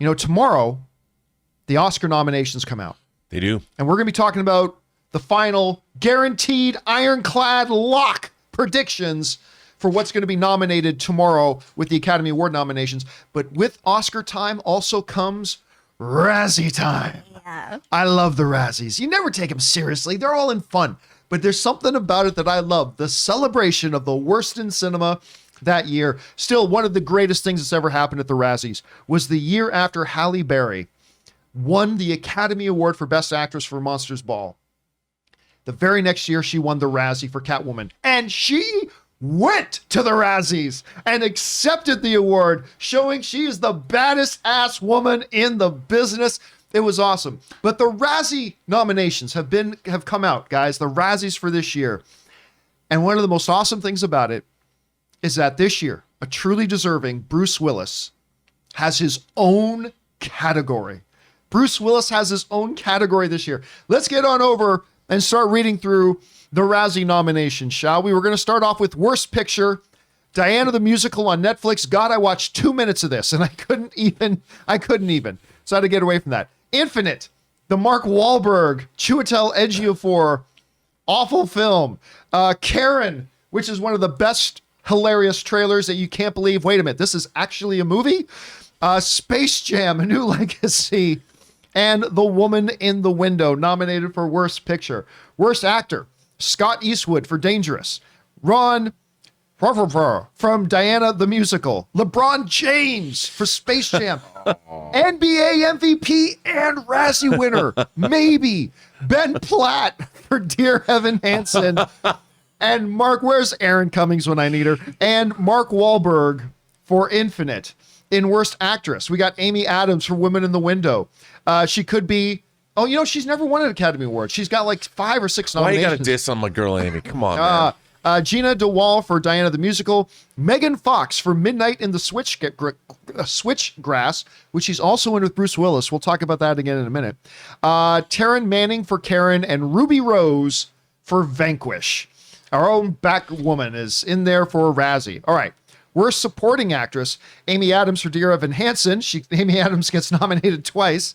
tomorrow, the Oscar nominations come out. They do. And we're going to be talking about the final guaranteed ironclad lock predictions for what's going to be nominated tomorrow with the Academy Award nominations. But with Oscar time also comes Razzie time. Yeah. I love the Razzies. You never take them seriously. They're all in fun. But there's something about it that I love. The celebration of the worst in cinema that year. Still, one of the greatest things that's ever happened at the Razzies was the year after Halle Berry won the Academy Award for Best Actress for Monsters Ball. The very next year, she won the Razzie for Catwoman. And she went to the Razzies and accepted the award, showing she is the baddest ass woman in the business. It was awesome. But the Razzie nominations have come out, guys. The Razzies for this year. And one of the most awesome things about it is that this year, a truly deserving Bruce Willis has his own category. Bruce Willis has his own category this year. Let's get on over and start reading through the Razzie nominations, shall we? We're going to start off with Worst Picture, Diana the Musical on Netflix. God, I watched 2 minutes of this and I couldn't even. So I had to get away from that. Infinite, the Mark Wahlberg, Chiwetel Ejiofor, awful film. Karen, which is one of the best hilarious trailers that you can't believe. Wait a minute, this is actually a movie? Space Jam, A New Legacy, and The Woman in the Window, nominated for Worst Picture. Worst Actor, Scott Eastwood for Dangerous. Ron from Diana the Musical. LeBron James for Space Jam. NBA MVP and Razzie winner, maybe. Ben Platt for Dear Evan Hansen. And where's Aaron Cummings when I need her? And Mark Wahlberg for Infinite. In Worst Actress, we got Amy Adams for Woman in the Window. She could be, she's never won an Academy Award. She's got like 5 or 6 nominations. Why you got to diss on my girl Amy? Come on, man. Gina DeWall for Diana the Musical. Megan Fox for Midnight in the Switchgrass, which she's also in with Bruce Willis. We'll talk about that again in a minute. Taryn Manning for Karen and Ruby Rose for Vanquish. Our own back woman is in there for Razzie. All right. Worst Supporting Actress, Amy Adams for Dear Evan Hansen. Amy Adams gets nominated twice.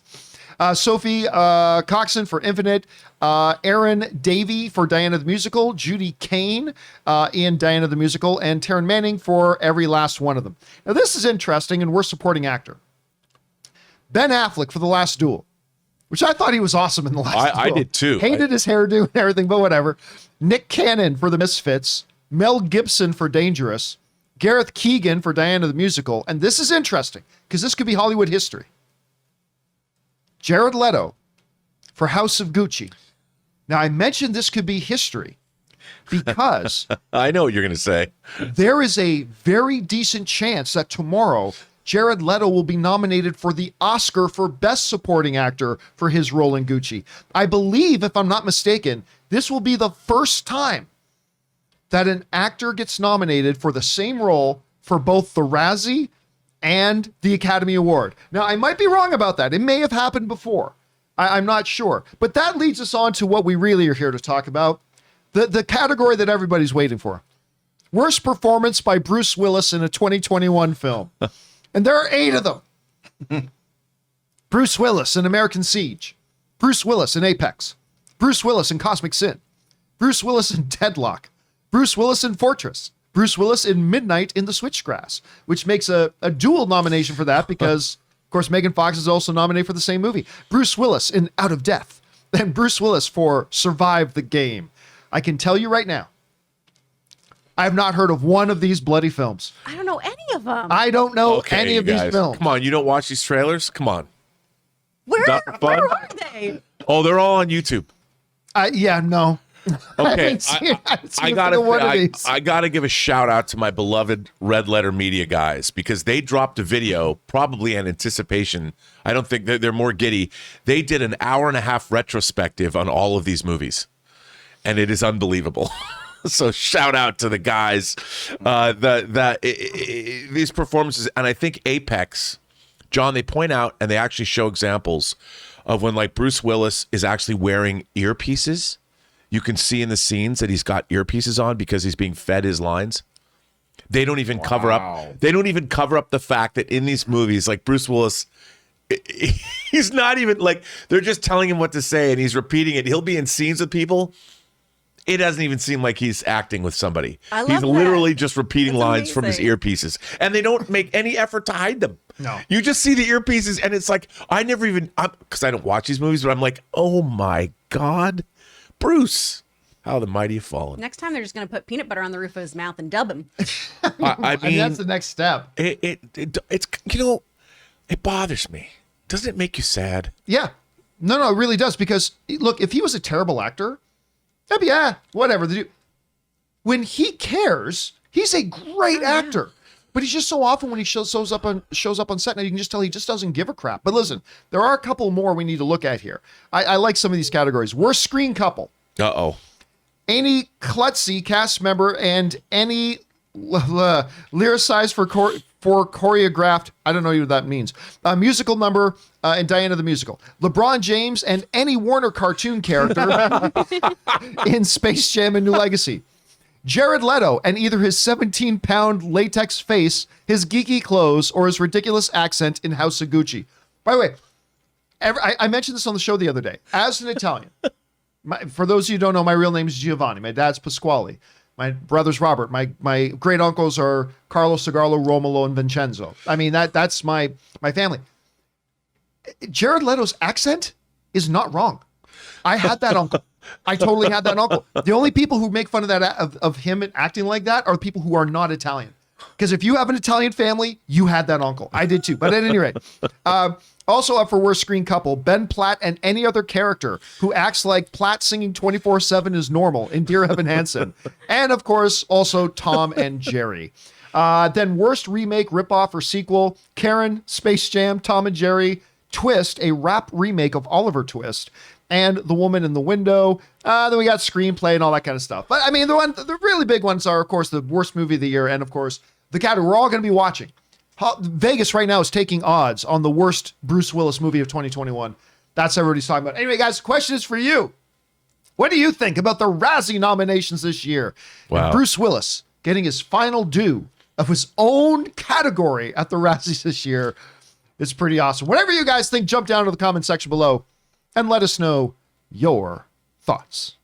Sophie Coxon for Infinite. Aaron Davey for Diana the Musical. Judy Kane in Diana the Musical. And Taryn Manning for every last one of them. Now, this is interesting in Worst Supporting Actor. Ben Affleck for The Last Duel, which I thought he was awesome in The Last Duel. I did too. Hated his hairdo and everything, but whatever. Nick Cannon for The Misfits. Mel Gibson for Dangerous. Gareth Keegan for Diana the Musical. And this is interesting because this could be Hollywood history. Jared Leto for House of Gucci. Now, I mentioned this could be history because I know what you're going to say. There is a very decent chance that tomorrow Jared Leto will be nominated for the Oscar for Best Supporting Actor for his role in Gucci. I believe, if I'm not mistaken, this will be the first time that an actor gets nominated for the same role for both the Razzie and the Academy Award. Now, I might be wrong about that. It may have happened before. I'm not sure. But that leads us on to what we really are here to talk about. The category that everybody's waiting for. Worst performance by Bruce Willis in a 2021 film. And there are 8 of them. Bruce Willis in American Siege. Bruce Willis in Apex. Bruce Willis in Cosmic Sin. Bruce Willis in Deadlock. Bruce Willis in Fortress. Bruce Willis in Midnight in the Switchgrass, which makes a dual nomination for that because, of course, Megan Fox is also nominated for the same movie. Bruce Willis in Out of Death. And Bruce Willis for Survive the Game. I can tell you right now, I have not heard of one of these bloody films. I don't know any of them. I don't know any of these films. Come on, you don't watch these trailers? Come on. Where are they? Oh, they're all on YouTube. No. Okay, I gotta give a shout out to my beloved Red Letter Media guys because they dropped a video, probably in anticipation. I don't think they're more giddy. They did an 1.5-hour retrospective on all of these movies, and it is unbelievable. So shout out to the guys. These performances, and I think Apex, John, they point out and they actually show examples of when like Bruce Willis is actually wearing earpieces. You can see in the scenes that he's got earpieces on because he's being fed his lines. They don't even cover up. They don't even cover up the fact that in these movies, like Bruce Willis he's not even like, they're just telling him what to say and he's repeating it. He'll be in scenes with people. It doesn't even seem like he's acting with somebody. He's literally just repeating lines from his earpieces, and they don't make any effort to hide them. No. You just see the earpieces, and it's like, I never even, because I don't watch these movies, but I'm like, oh my God, Bruce, how the mighty have fallen. Next time they're just going to put peanut butter on the roof of his mouth and dub him. I mean, that's the next step. It's, you know, it bothers me. Doesn't it make you sad? Yeah. No, it really does. Because look, if he was a terrible actor, that'd be, whatever. When he cares, he's a great actor. But he's just so often when he shows up on set, now you can just tell he just doesn't give a crap. But listen, there are a couple more we need to look at here. I like some of these categories. Worst screen couple. Uh-oh. Any klutzy cast member and any lyricized for choreographed, I don't know what that means, musical number in Diana the Musical. LeBron James and any Warner cartoon character in Space Jam and New Legacy. Jared Leto and either his 17-pound latex face, his geeky clothes, or his ridiculous accent in House of Gucci. By the way, I mentioned this on the show the other day. As an Italian, for those of you who don't know, my real name is Giovanni. My dad's Pasquale. My brother's Robert. My great uncles are Carlo, Segarlo, Romolo, and Vincenzo. I mean, that's my family. Jared Leto's accent is not wrong. I had that uncle. I totally had that uncle. The only people who make fun of that of him acting like that are people who are not Italian. Because if you have an Italian family, you had that uncle. I did too. But at any rate, also up for worst screen couple, Ben Platt and any other character who acts like Platt singing 24/7 is normal in Dear Evan Hansen. And of course, also Tom and Jerry. Then worst remake, ripoff, or sequel, Karen, Space Jam, Tom and Jerry, Twist, a rap remake of Oliver Twist, and The Woman in the Window. Then we got screenplay and all that kind of stuff. But I mean, the really big ones are, of course, the worst movie of the year, and of course, the category we're all going to be watching. Vegas right now is taking odds on the worst Bruce Willis movie of 2021. That's what everybody's talking about. Anyway, guys, question is for you. What do you think about the Razzie nominations this year? Wow. And Bruce Willis getting his final due of his own category at the Razzies this year. It's pretty awesome. Whatever you guys think, jump down to the comment section below and let us know your thoughts.